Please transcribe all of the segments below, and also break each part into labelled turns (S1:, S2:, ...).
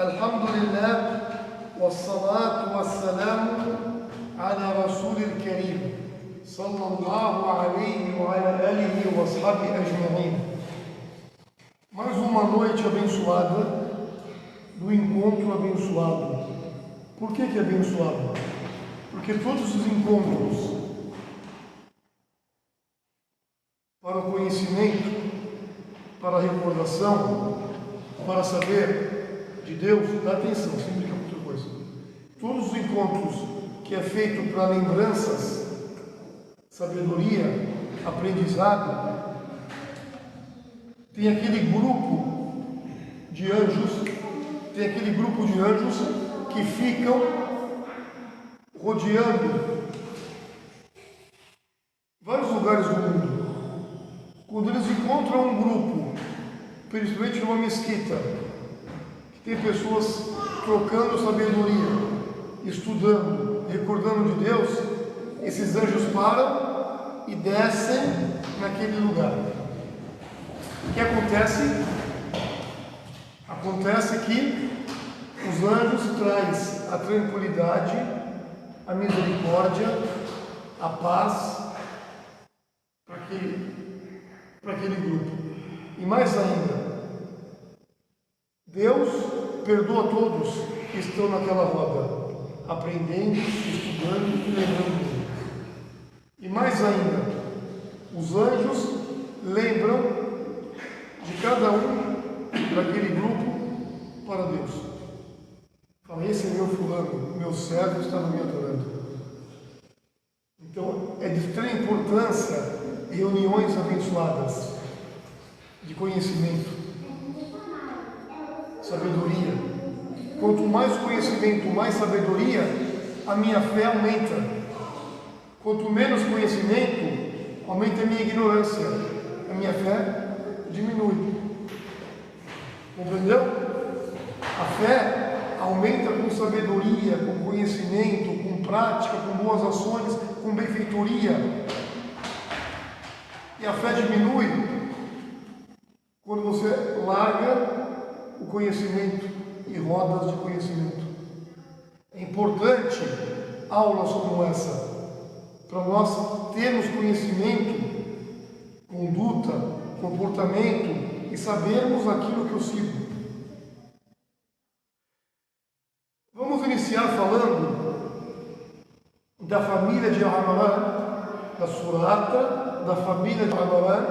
S1: الحمد لله والصلاة والسلام على رسول الكريم صلى الله عليه وعلى آله وأصحابه أجمعين. Mais uma noite abençoada do encontro abençoado. Por que é abençoado? Porque todos os encontros para o conhecimento, para a recordação, para saber de Deus, dá atenção, sempre que é outra coisa. Todos os encontros que é feito para lembranças, sabedoria, aprendizado, tem aquele grupo de anjos, que ficam rodeando vários lugares do mundo. Quando eles encontram um grupo, principalmente numa mesquita, que tem pessoas trocando sabedoria, estudando, recordando de Deus, esses anjos param e descem naquele lugar. O que acontece? Acontece que os anjos trazem a tranquilidade, a misericórdia, a paz para aquele grupo. E mais ainda, Deus perdoa todos que estão naquela roda, aprendendo, estudando e lembrando dele. E mais ainda, os anjos lembram de cada um daquele grupo para Deus. Fala, esse é meu fulano, meu servo está me adorando. Então, é de extrema importância reuniões abençoadas de conhecimento, sabedoria. Quanto mais conhecimento, mais sabedoria, a minha fé aumenta. Quanto menos conhecimento, aumenta a minha ignorância. A minha fé diminui. Compreendeu? A fé aumenta com sabedoria, com conhecimento, com prática, com boas ações, com benfeitoria. E a fé diminui quando você larga o conhecimento e rodas de conhecimento. É importante aulas como essa, para nós termos conhecimento, conduta, comportamento e sabermos aquilo que eu sigo. Vamos iniciar falando da família de Amaran, da surata, da família de Amaran,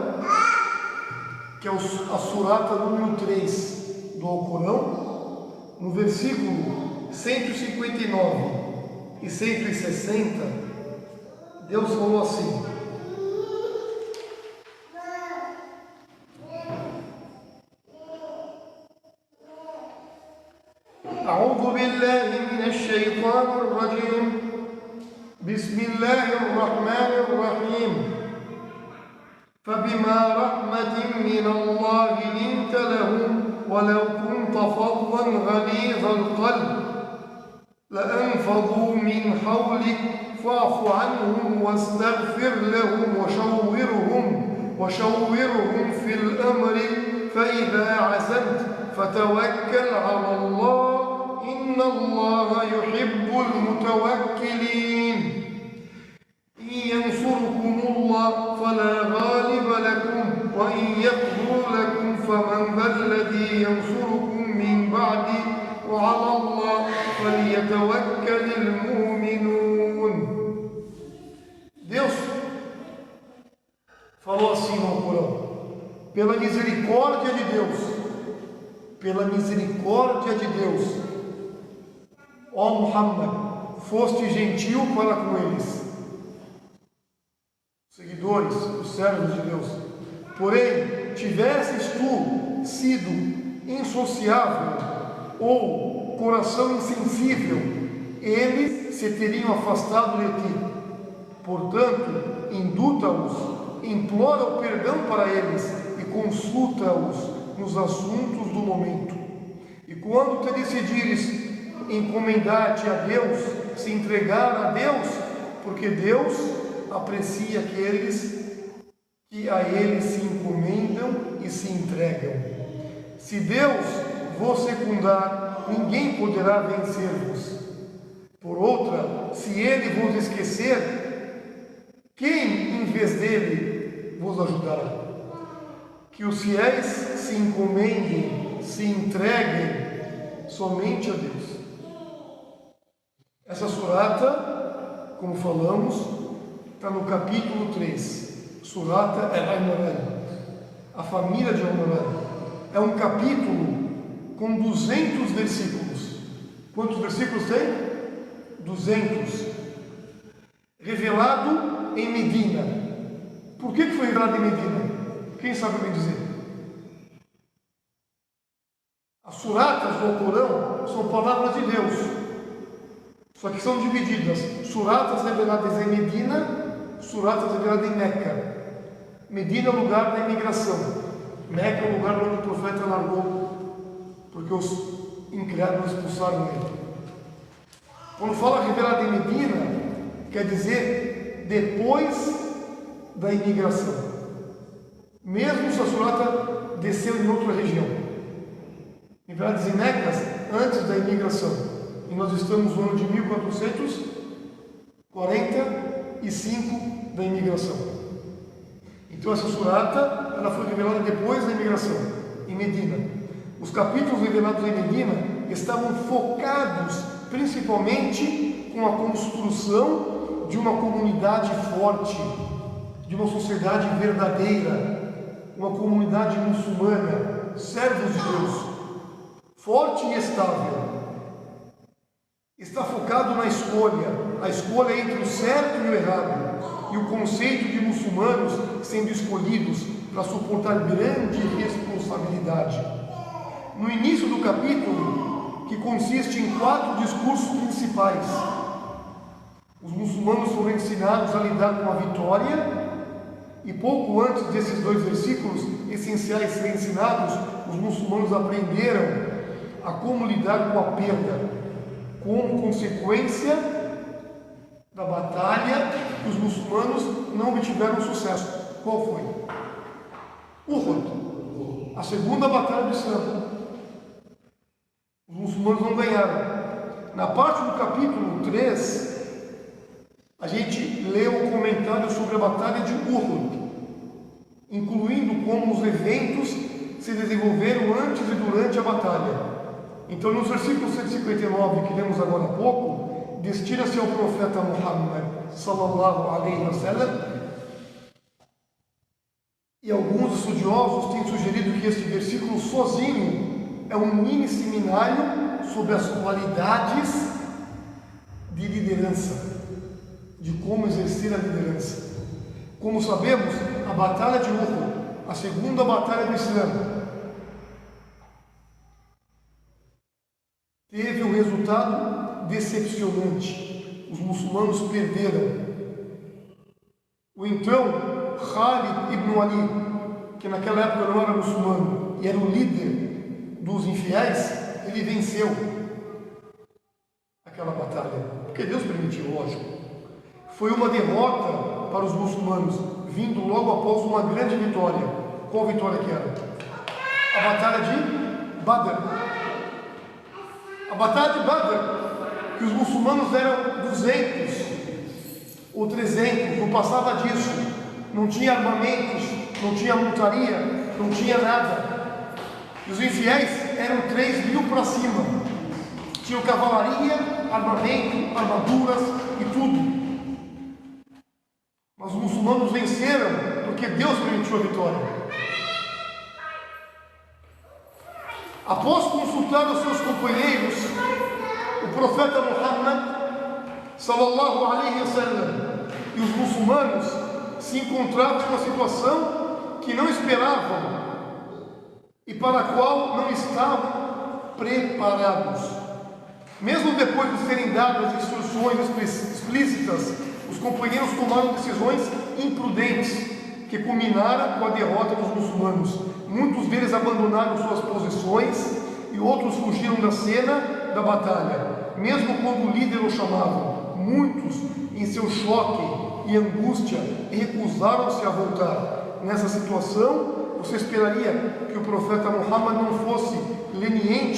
S1: que é a surata número 3 do Alcorão, no versículo 159 e 160, Deus falou assim: أعوذ بالله من الشيطان الرجيم بسم الله الرحمن الرحيم فبما رحمة من الله لنت لهم ولو كنت فظا غليظ القلب لأنفضوا من حولك فاعف عنهم واستغفر لهم وشورهم في الأمر فإذا عزمت فتوكل على الله إن الله يحب المتوكلين إن ينصركم الله فلا غالب لكم وإن يقدر لكم فمن ذا الذي ينصركم من بعده وعلى الله فليتوكل المؤمنون. Deus falou assim no Corão: pela misericórdia de Deus, ó Muhammad, foste gentil para com eles, seguidores, os servos de Deus. Porém, tivesses tu sido insociável ou coração insensível, eles se teriam afastado de ti. Portanto, induta-os, implora o perdão para eles e consulta-os nos assuntos do momento. E quando te decidires encomendar-te a Deus, se entregar a Deus, porque Deus aprecia aqueles que a Ele se encomendam e se entregam. Se Deus vos secundar, ninguém poderá vencer-vos. Por outra, se ele vos esquecer, quem em vez dele vos ajudará? Que os fiéis se encomendem, se entreguem somente a Deus. Essa surata, como falamos, está no capítulo 3. Surata Al-Imran, a família de Al-Imran. É um capítulo com 200 versículos. Quantos versículos tem? 200. Revelado em Medina. Por que foi revelado em Medina? Quem sabe me dizer? As suratas do Corão são palavras de Deus. Só que são divididas. Suratas reveladas em Medina, suratas reveladas em Meca. Medina é o lugar da imigração. Meca é o lugar onde o profeta largou, porque os incrédulos expulsaram ele. Quando fala revelada em Medina, quer dizer depois da imigração. Mesmo se a surata desceu em outra região. Reveladas em Mecas, antes da imigração. E nós estamos no ano de 1445 da imigração. Então essa surata, ela foi revelada depois da imigração, em Medina. Os capítulos revelados em Medina estavam focados principalmente com a construção de uma comunidade forte, de uma sociedade verdadeira, uma comunidade muçulmana, servos de Deus, forte e estável. Está focado na escolha, a escolha entre o certo e o errado, e o conceito de muçulmanos sendo escolhidos para suportar grande responsabilidade. No início do capítulo, que consiste em 4 discursos principais, os muçulmanos foram ensinados a lidar com a vitória, e pouco antes desses 2 versículos essenciais serem ensinados, os muçulmanos aprenderam a como lidar com a perda, como consequência da batalha que os muçulmanos não obtiveram sucesso. Qual foi? Uhud, a segunda batalha do Islã. Os muçulmanos não ganharam. Na parte do capítulo 3, a gente lê um comentário sobre a batalha de Uhud, incluindo como os eventos se desenvolveram antes e durante a batalha. Então, nos versículos 159 que lemos agora há pouco, destina-se ao profeta Muhammad sallallahu alaihi wasallam, e alguns estudiosos têm sugerido que este versículo sozinho é um mini seminário sobre as qualidades de liderança, de como exercer a liderança. Como sabemos, a batalha de Uhud, a segunda batalha do Islã, teve um resultado decepcionante. Os muçulmanos perderam. O então Khalid ibn Ali, que naquela época não era muçulmano e era o líder dos infiéis, ele venceu aquela batalha, porque Deus permitiu, lógico. Foi uma derrota para os muçulmanos, vindo logo após uma grande vitória. Qual vitória que era? A batalha de Badr. A batalha de Badr, que os muçulmanos eram 200 ou 300, não passava disso. Não tinha armamentos, não tinha montaria, não tinha nada. E os infiéis eram 3.000 para cima. Tinham cavalaria, armamento, armaduras e tudo. Mas os muçulmanos venceram porque Deus permitiu a vitória. Após consultar os seus companheiros, o profeta Muhammad sallallahu alaihi wasallam e os muçulmanos se encontravam em uma situação que não esperavam e para a qual não estavam preparados. Mesmo depois de serem dadas instruções explícitas, os companheiros tomaram decisões imprudentes que culminaram com a derrota dos muçulmanos. Muitos deles abandonaram suas posições e outros fugiram da cena da batalha, mesmo quando o líder o chamava. Muitos, em seu choque e angústia, recusaram-se a voltar. Nessa situação, você esperaria que o profeta Muhammad não fosse leniente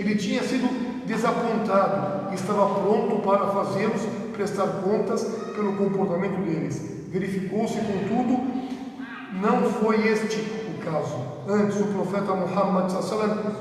S1: ele tinha sido desapontado e estava pronto para fazê-los prestar contas pelo comportamento deles. Verificou-se, contudo, não foi este o caso. Antes, o profeta Muhammad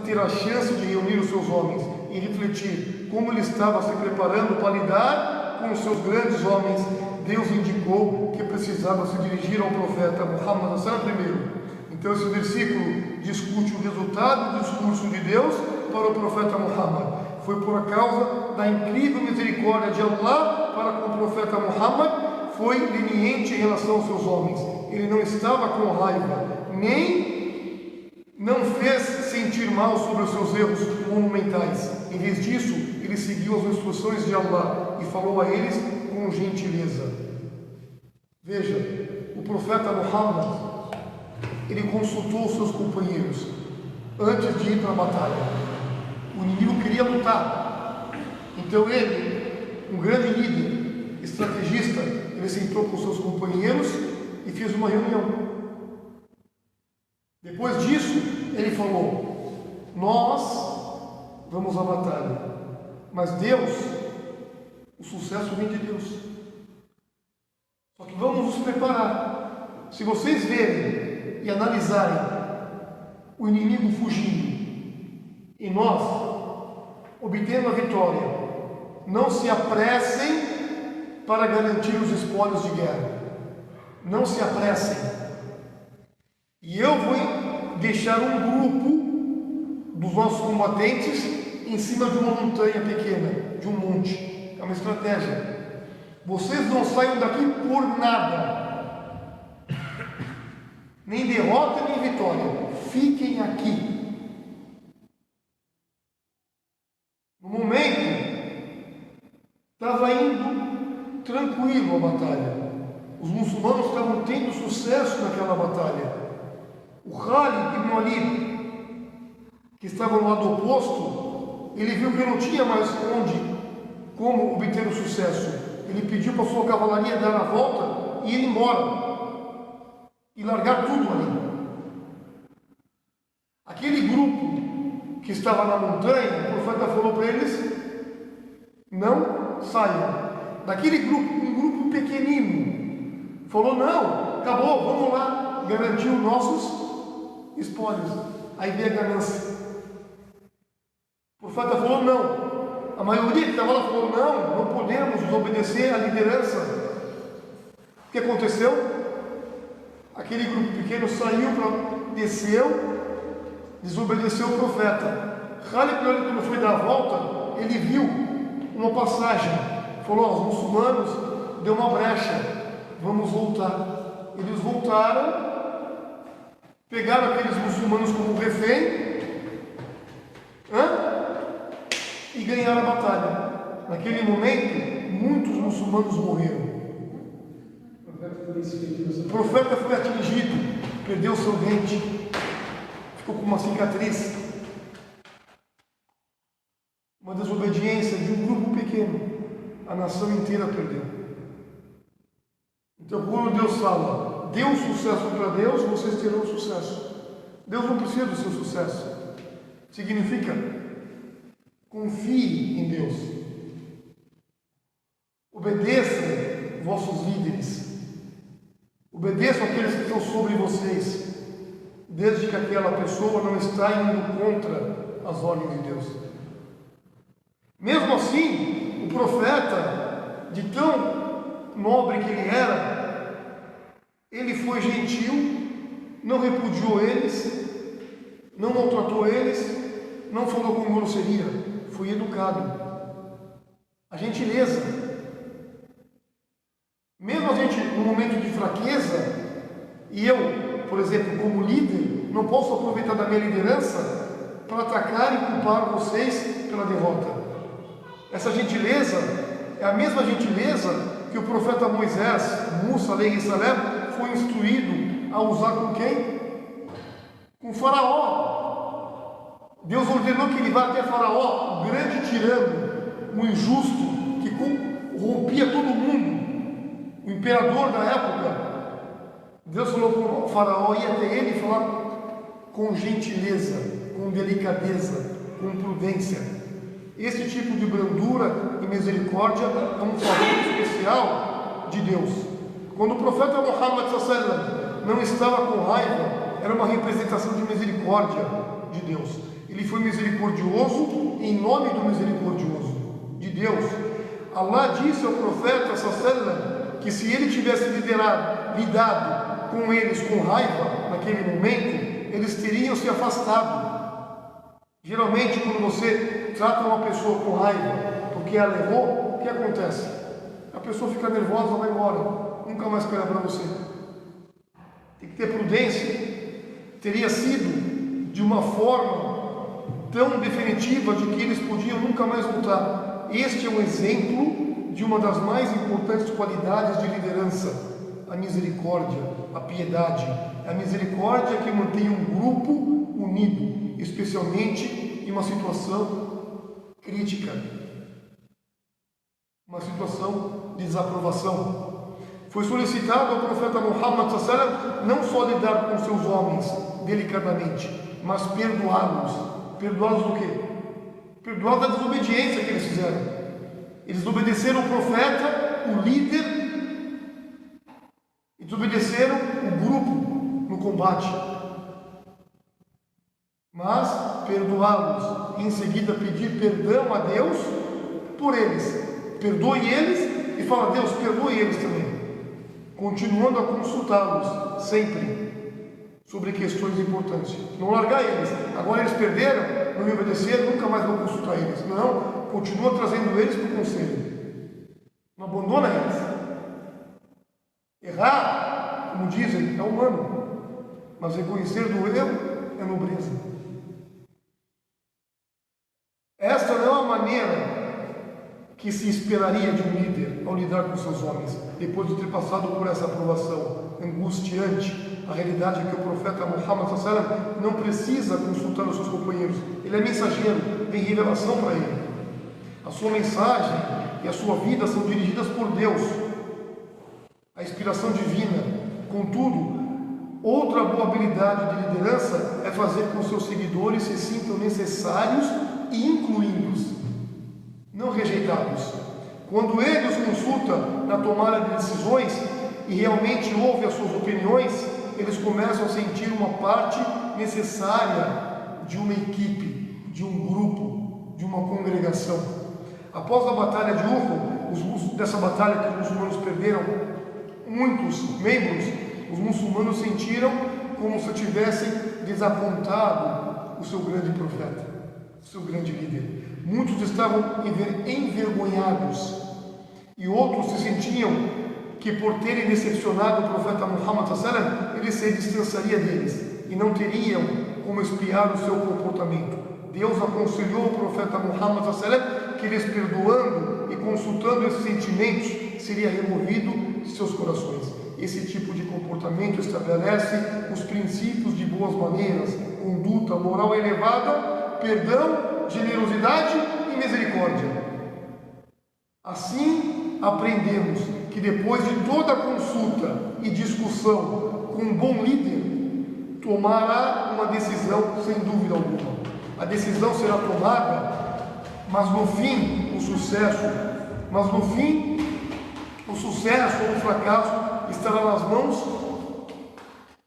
S1: ter a chance de reunir os seus homens e refletir como ele estava se preparando para lidar com os seus grandes homens, Deus indicou que precisava se dirigir ao profeta Muhammad primeiro. Então esse versículo discute o resultado do discurso de Deus para o profeta Muhammad. Foi por causa da incrível misericórdia de Allah para com o profeta Muhammad, foi leniente em relação aos seus homens. Ele não estava com raiva, nem não fez sentir mal sobre os seus erros monumentais. Em vez disso, ele seguiu as instruções de Allah e falou a eles com gentileza. Veja, o profeta Muhammad, ele consultou os seus companheiros antes de ir para a batalha. O inimigo queria lutar. Então ele, um grande líder, estrategista, ele sentou com seus companheiros e fez uma reunião. Depois disso, ele falou: nós vamos à batalha, mas Deus, o sucesso vem de Deus. Só que vamos nos preparar. Se vocês verem e analisarem o inimigo fugindo e nós obtendo a vitória, não se apressem para garantir os espólios de guerra. Não se apressem. E eu vou deixar um grupo dos nossos combatentes em cima de uma montanha pequena, de um monte. É uma estratégia. Vocês não saiam daqui por nada. Nem derrota, nem vitória. Fiquem aqui. No momento, estava indo tranquilo a batalha. Os muçulmanos estavam tendo sucesso naquela batalha. O Khalid ibn Ali, que estava no lado oposto, ele viu que não tinha mais como obter o sucesso. Ele pediu para a sua cavalaria dar a volta e ir embora e largar tudo ali. Aquele grupo que estava na montanha, o profeta falou para eles: não saiam. Daquele grupo, um grupo pequenino, falou: não, acabou, vamos lá, garantir os nossos espólios. Aí veio a ganância. O profeta falou: não. A maioria que estava lá falou: não podemos desobedecer à liderança. O que aconteceu? Aquele grupo pequeno saiu, desceu, desobedeceu o profeta. Khalid, quando foi dar a volta, ele viu uma passagem. Falou: os muçulmanos deu uma brecha, vamos voltar. Eles voltaram, pegaram aqueles muçulmanos como refém, e ganharam a batalha. Naquele momento, muitos muçulmanos morreram. O profeta foi atingido, perdeu seu dente, ficou com uma cicatriz. Uma desobediência de um grupo pequeno, a nação inteira perdeu. Então, quando Deus fala: dê um sucesso para Deus, vocês terão sucesso. Deus não precisa do seu sucesso. Significa: confie em Deus. Obedeçam vossos líderes. Obedeçam aqueles que estão sobre vocês, desde que aquela pessoa não está indo contra as ordens de Deus. Mesmo assim, o profeta, de tão nobre que ele era, ele foi gentil, não repudiou eles, não maltratou eles, não falou com grosseria, foi educado. A gentileza. Mesmo a gente, no momento de fraqueza, e eu, por exemplo, como líder, não posso aproveitar da minha liderança para atacar e culpar vocês pela derrota. Essa gentileza é a mesma gentileza que o profeta Moisés, Musa alayhi salam, foi instruído a usar com quem? Com Faraó. Deus ordenou que ele vá até Faraó, o grande tirano, o injusto, que rompia todo mundo, o imperador da época. Deus falou com o Faraó, ia até ele falar com gentileza, com delicadeza, com prudência. Esse tipo de brandura e misericórdia é um favor especial de Deus. Quando o profeta Muhammad não estava com raiva, era uma representação de misericórdia de Deus. Ele foi misericordioso em nome do misericordioso de Deus. Allah disse ao profeta que se ele tivesse lidado com eles com raiva naquele momento, eles teriam se afastado. Geralmente, quando você trata uma pessoa com raiva porque ela errou, o que acontece? A pessoa fica nervosa, vai embora, nunca mais espera para você. Tem que ter prudência. Teria sido de uma forma tão definitiva de que eles podiam nunca mais voltar. Este é um exemplo de uma das mais importantes qualidades de liderança: a misericórdia, a piedade. A misericórdia que mantém um grupo unido, especialmente em uma situação crítica, uma situação de desaprovação. Foi solicitado ao profeta Muhammad não só lidar com seus homens delicadamente, mas perdoá-los. Perdoá-los do quê? Perdoá-los da desobediência que eles fizeram. Eles obedeceram o profeta, o líder, e desobedeceram o grupo no combate. Mas perdoá-los e em seguida pedir perdão a Deus por eles. Perdoe eles e fala: Deus, perdoe eles também. Continuando a consultá-los sempre sobre questões importantes. Não largar eles. Agora eles perderam, não me obedeceram, nunca mais vou consultar eles. Não, continua trazendo eles para o conselho. Não abandona eles. Errar, como dizem, é humano, mas reconhecer do erro é nobreza. Esta não é a maneira que se esperaria de um líder ao lidar com seus homens, depois de ter passado por essa aprovação angustiante. A realidade é que o profeta Muhammad não precisa consultar os seus companheiros. Ele é mensageiro, tem revelação para ele. A sua mensagem e a sua vida são dirigidas por Deus, a inspiração divina. Contudo, outra boa habilidade de liderança é fazer com que seus seguidores se sintam necessários e incluídos, não rejeitados. Quando ele os consulta na tomada de decisões e realmente ouve as suas opiniões, eles começam a sentir uma parte necessária de uma equipe, de um grupo, de uma congregação. Após a batalha de Uhud, dessa batalha que os muçulmanos perderam muitos membros, os muçulmanos sentiram como se tivessem desapontado o seu grande profeta, o seu grande líder. Muitos estavam envergonhados e outros se sentiam que, por terem decepcionado o profeta Muhammad, ele se distanciaria deles e não teriam como espiar o seu comportamento. Deus aconselhou o profeta Muhammad que eles, perdoando e consultando esses sentimentos, seria removido de seus corações. Esse tipo de comportamento estabelece os princípios de boas maneiras, conduta moral elevada, perdão, generosidade e misericórdia. Assim, aprendemos que depois de toda a consulta e discussão com um bom líder, tomará uma decisão sem dúvida alguma. A decisão será tomada, mas no fim o sucesso ou o fracasso estará nas mãos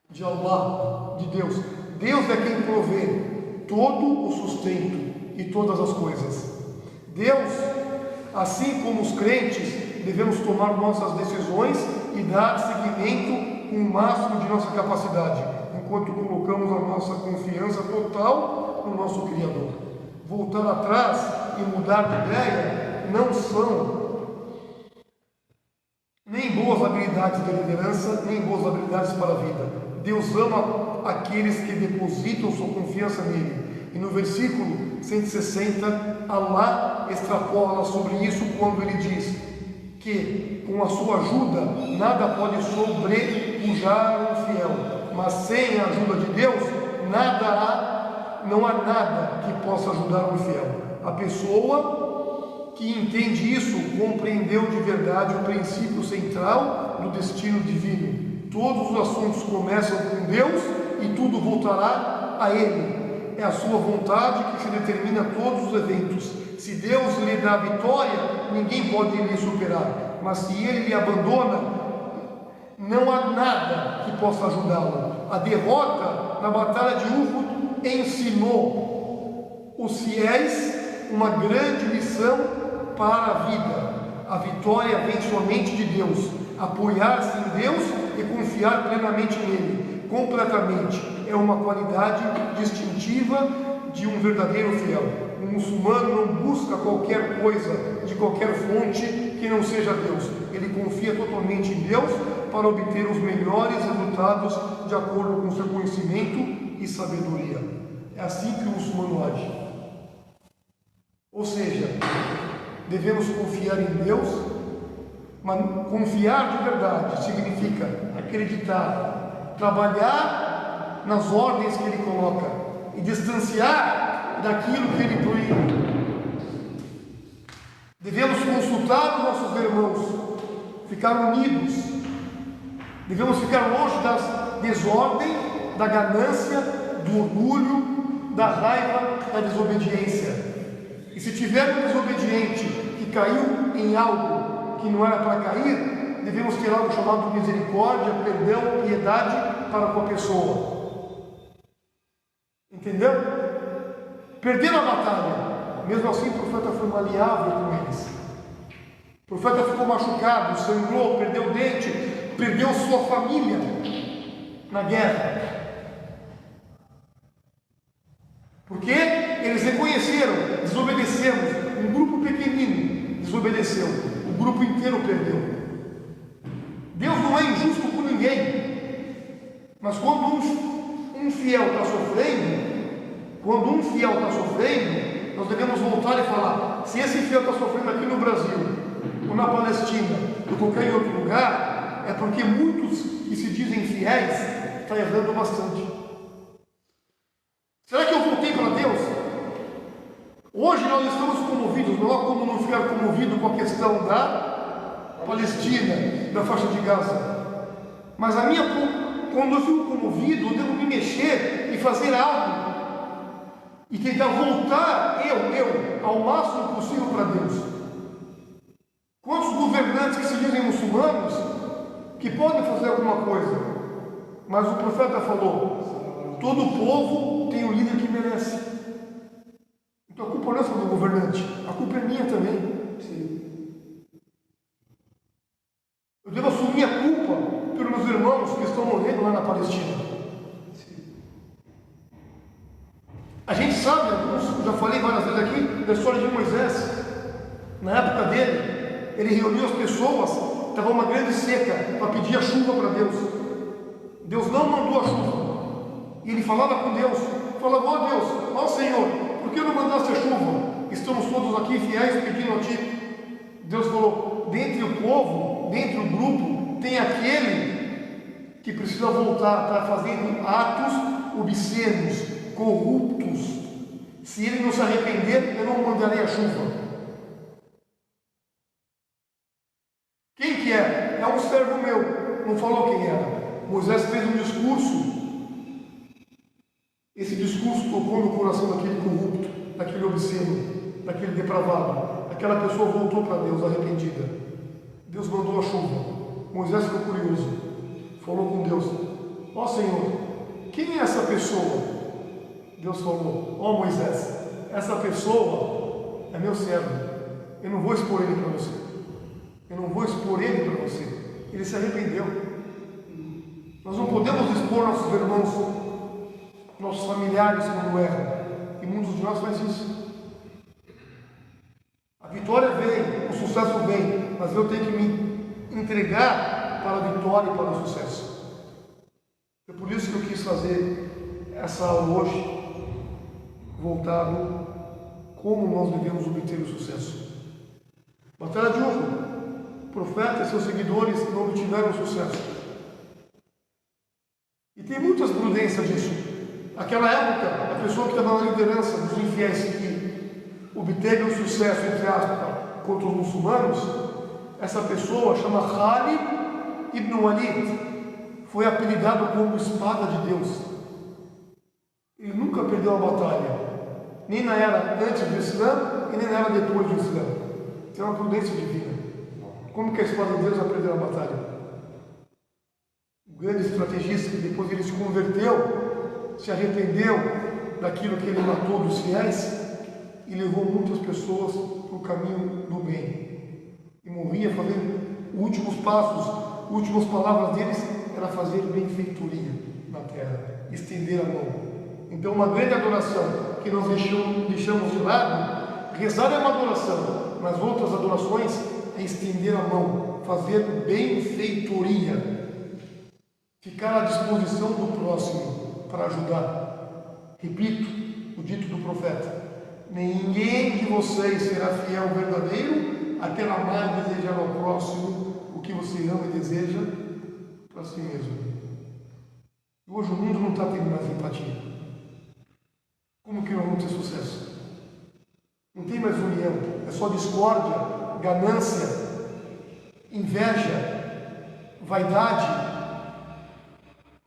S1: de Allah, de Deus. Deus é quem provê todo o sustento e todas as coisas. Deus, assim como os crentes, devemos tomar nossas decisões e dar seguimento com o máximo de nossa capacidade, enquanto colocamos a nossa confiança total no nosso Criador. Voltar atrás e mudar de ideia não são nem boas habilidades de liderança, nem boas habilidades para a vida. Deus ama aqueles que depositam sua confiança nele. E no versículo 160, Allah extrapola sobre isso quando ele diz que com a sua ajuda nada pode sobrepujar o fiel, mas sem a ajuda de Deus não há nada que possa ajudar o fiel. A pessoa que entende isso compreendeu de verdade o princípio central do destino divino. Todos os assuntos começam com Deus e tudo voltará a Ele. é a sua vontade que se determina todos os eventos. Se Deus lhe dá vitória, ninguém pode lhe superar. Mas se Ele lhe abandona, não há nada que possa ajudá-lo. A derrota na batalha de Uhud ensinou os fiéis uma grande lição para a vida. A vitória vem somente de Deus. Apoiar-se em Deus e confiar plenamente nele, completamente, é uma qualidade distintiva de um verdadeiro fiel. O muçulmano não busca qualquer coisa de qualquer fonte que não seja Deus. Ele confia totalmente em Deus para obter os melhores resultados de acordo com seu conhecimento e sabedoria. É assim que o muçulmano age. Ou seja, devemos confiar em Deus, mas confiar de verdade significa acreditar, trabalhar nas ordens que Ele coloca e distanciar daquilo que Ele proíbe. Devemos consultar os nossos irmãos, ficar unidos. Devemos ficar longe da desordem, da ganância, do orgulho, da raiva, da desobediência. E se tiver um desobediente que caiu em algo que não era para cair, devemos ter algo chamado de misericórdia, perdão, piedade para com a pessoa. Entendeu? Perderam a batalha. Mesmo assim, o profeta foi maleável com eles. O profeta ficou machucado, sangrou, perdeu o dente, perdeu sua família na guerra. Porque eles reconheceram, desobedecemos. Um grupo pequenino desobedeceu, o grupo inteiro perdeu. Deus não é injusto com ninguém. Mas quando um fiel está sofrendo, nós devemos voltar e falar: se esse fiel está sofrendo aqui no Brasil, ou na Palestina, ou qualquer outro lugar, é porque muitos que se dizem fiéis estão errando bastante. Será que eu voltei para Deus? Hoje nós estamos comovidos, não há como não ficar comovido com a questão da Palestina, da faixa de Gaza. Mas quando eu fico comovido, eu devo me mexer e fazer algo. E tentar voltar, ao máximo possível para Deus. Quantos governantes que se dizem muçulmanos, que podem fazer alguma coisa, mas o profeta falou: todo povo tem o líder que merece. Então a culpa não é só do governante, a culpa é minha também. Sim. Eu devo assumir a culpa pelos meus irmãos que estão morrendo lá na Palestina. Sim. A gente sabe, já falei várias vezes aqui, da história de Moisés. Na época dele, ele reuniu as pessoas, estava uma grande seca, para pedir a chuva para Deus. Deus não mandou a chuva. E ele falava com Deus, falava: ó Deus, ó Senhor, por que não mandaste a chuva? Estamos todos aqui fiéis pedindo a Ti. Deus falou: dentre o povo, dentre o grupo, tem aquele que precisa voltar para fazendo atos obscenos, corruptos. Se ele não se arrepender, eu não mandarei a chuva. Quem que é? É um servo meu. Não falou quem era. Moisés fez um discurso. Esse discurso tocou no coração daquele corrupto, daquele obsceno, daquele depravado. Aquela pessoa voltou para Deus arrependida. Deus mandou a chuva. Moisés ficou curioso. Falou com Deus: ó Senhor, quem é essa pessoa? Deus falou: ó Moisés, essa pessoa é meu servo. Eu não vou expor ele para você. Eu não vou expor ele para você. Ele se arrependeu. Nós não podemos expor nossos irmãos, nossos familiares quando erram. E muitos de nós fazem isso. A vitória vem, o sucesso vem, mas eu tenho que me entregar para a vitória e para o sucesso. É por isso que eu quis fazer essa aula hoje, voltado como nós devemos obter o sucesso. Batalha de Uhud. O profeta e seus seguidores não obtiveram sucesso. E tem muitas prudências disso. Naquela época, a pessoa que estava na liderança dos infiéis, que obteve o sucesso, entre aspas, contra os muçulmanos, essa pessoa chama Khalid ibn Walid, foi apelidado como espada de Deus. Ele nunca perdeu a batalha, nem na era antes do Islã e nem na era depois do Islã. Isso é uma prudência divina. Como que a espada de Deus vai perder a batalha? O grande estrategista, que depois ele se converteu, se arrependeu daquilo que ele matou dos fiéis e levou muitas pessoas para o caminho do bem. E morria fazendo os últimos passos, as últimas palavras deles era fazer benfeitoria na terra, estender a mão. Então, uma grande adoração que nós deixamos de lado, rezar é uma adoração, mas outras adorações é estender a mão, fazer benfeitoria, ficar à disposição do próximo para ajudar. Repito o dito do profeta: ninguém de vocês será fiel verdadeiro até amar e desejar ao próximo o que você ama e deseja para si mesmo. Hoje o mundo não está tendo mais empatia. Como que nós vamos ter sucesso? Não tem mais união, é só discórdia, ganância, inveja, vaidade.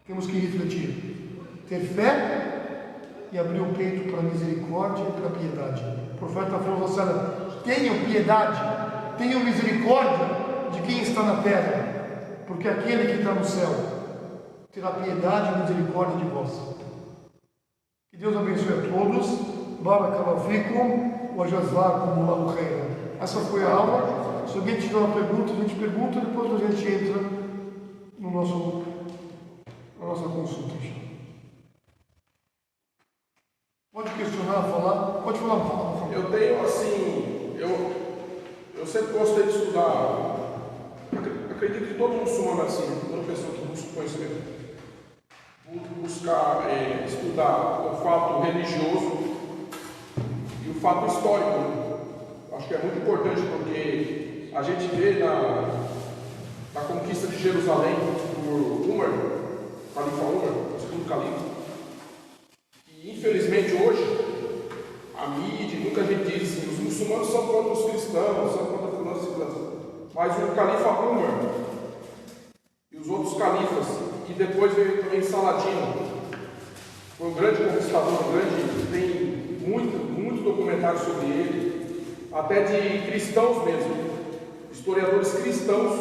S1: Temos que refletir, ter fé e abrir o peito para a misericórdia e para a piedade. O profeta falou assim: tenham piedade, tenham misericórdia de quem está na terra, porque aquele que está no céu terá piedade e misericórdia de vós. Que Deus abençoe a todos. Barakallahu fikum wa jazakumullahu khairan. Essa foi a aula. Se alguém tiver uma pergunta, a gente pergunta, depois a gente entra no na nossa consulta. Pode questionar, falar? Pode falar, falar.
S2: Eu tenho assim, eu sempre gostei de estudar. Acredito que todo muçulmano assim, toda pessoa que busca conhecimento, buscar estudar o fato religioso e o fato histórico. Acho que é muito importante porque a gente vê na conquista de Jerusalém por Umar, Califa Umar, o segundo califa, e infelizmente hoje a mídia, muita gente diz assim, os muçulmanos são contra os cristãos, são contra fulano e fulano, mas o Califa Umar e os outros califas, e depois veio também Saladino, foi um grande conquistador, tem muito documentário sobre ele, até de cristãos mesmo, historiadores cristãos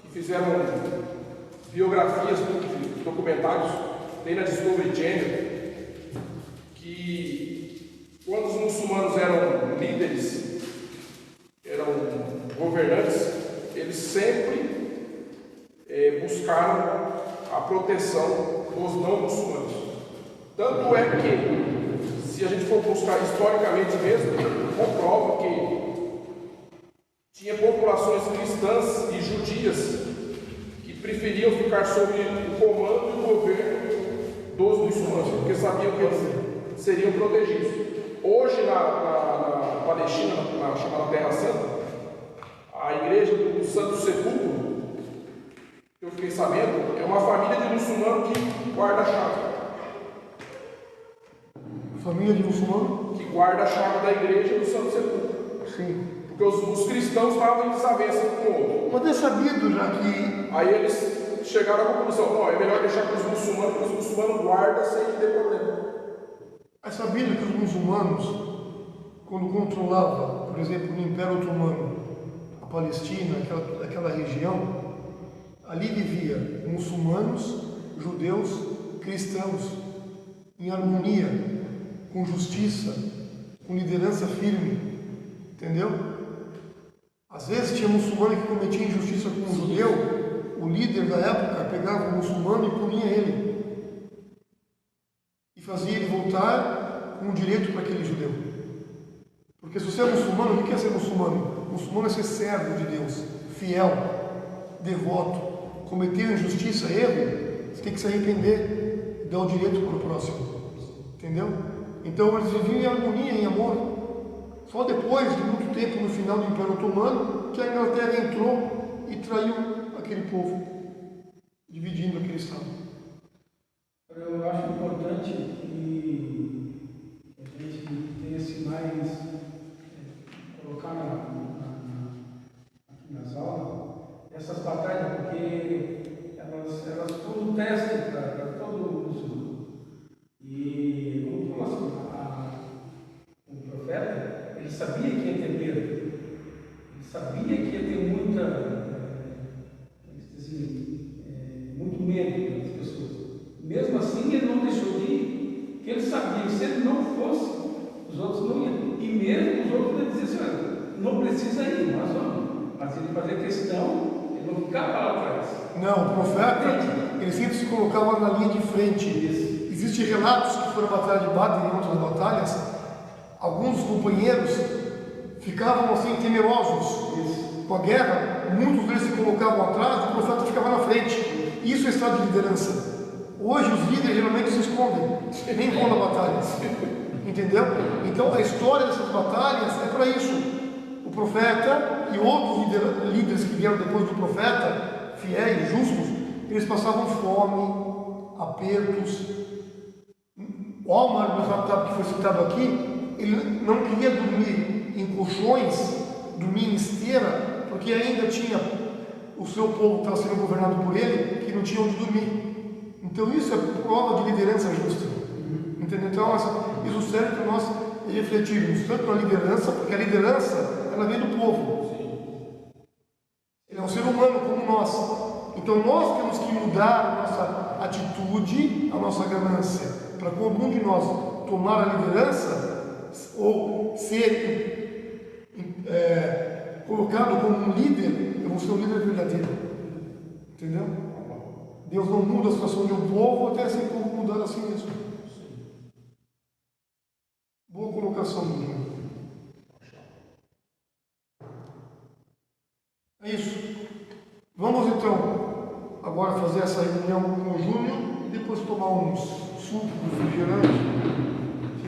S2: que fizeram biografias, documentários, tem na Discovery Channel, que quando os muçulmanos eram líderes, eram governantes, eles sempre buscaram a proteção dos não muçulmanos. Tanto é que, se a gente for buscar historicamente mesmo, comprova que tinha populações cristãs e judias que preferiam ficar sob o comando e o governo dos muçulmanos, porque sabiam que eles seriam protegidos. Hoje, na Palestina, na chamada Terra Santa, a igreja do Santo Sepulcro, eu fiquei sabendo, é uma família de muçulmano que guarda a chave.
S1: Família de muçulmano?
S2: Que guarda a chave da igreja do Santo Sepulcro.
S1: Sim.
S2: Porque os cristãos estavam em desavença com o outro.
S1: Mas é sabido já que...
S2: Aí eles chegaram à conclusão, não, é melhor deixar para os muçulmanos, porque os muçulmanos guardam sem ter problema.
S1: É sabido que os muçulmanos, quando controlavam, por exemplo, no Império Otomano, a Palestina, aquela região, ali vivia muçulmanos, judeus, cristãos, em harmonia, com justiça, com liderança firme, entendeu? Às vezes tinha muçulmano que cometia injustiça com um judeu, o líder da época pegava o muçulmano e punia ele, e fazia ele voltar com o direito para aquele judeu. Porque se você é muçulmano, o que é ser muçulmano? Muçulmano é ser servo de Deus, fiel, devoto. Cometeu injustiça, erro, você tem que se arrepender e dar o direito para o próximo, entendeu? Então eles viviam em harmonia, em amor. Só depois de muito tempo, no final do Império Otomano, que a Inglaterra entrou e traiu aquele povo, dividindo aquele estado.
S3: Eu acho importante que a gente tenha sinais, colocar aqui nas aulas, essas batalhas, porque elas foram um teste para todo mundo. E ele sabia que ia ter medo, ele sabia que ia ter muito medo das pessoas. Mesmo assim, ele não deixou de ir, porque ele sabia que se ele não fosse, os outros não iam. E mesmo os outros iam dizer assim, olha, não precisa ir, nós vamos. Mas ele fazia questão, ele não ficava lá atrás.
S1: Não, o profeta, ele sempre se colocava na linha de frente. Existem relatos que foram a batalha de Badr e em outras batalhas, alguns companheiros ficavam assim temerosos com a guerra, muitos deles se colocavam atrás, o profeta ficava na frente. Isso é estado de liderança. Hoje os líderes geralmente se escondem, nem vão na batalha. Entendeu? Então a história dessas batalhas é para isso. O profeta e outros líderes que vieram depois do profeta, fiéis, justos, eles passavam fome, apertos. O Omar ibn Khattab, que foi citado aqui, ele não queria dormir em colchões, dormir em esteira, porque ainda tinha o seu povo que estava sendo governado por ele, que não tinha onde dormir. Então isso é prova de liderança justa. Entendeu? Então isso serve para nós refletirmos tanto na liderança, porque a liderança ela vem do povo. Ele é um ser humano como nós. Então nós temos que mudar a nossa atitude, a nossa ganância, para quando um de nós tomar a liderança ou ser colocado como um líder, eu vou ser um líder verdadeiro. Entendeu? Deus não muda a situação de um povo até esse povo mudar assim mesmo. Boa colocação, Bruno. É isso. Vamos então agora fazer essa reunião com o Júnior e depois tomar uns sucos refrigerantes.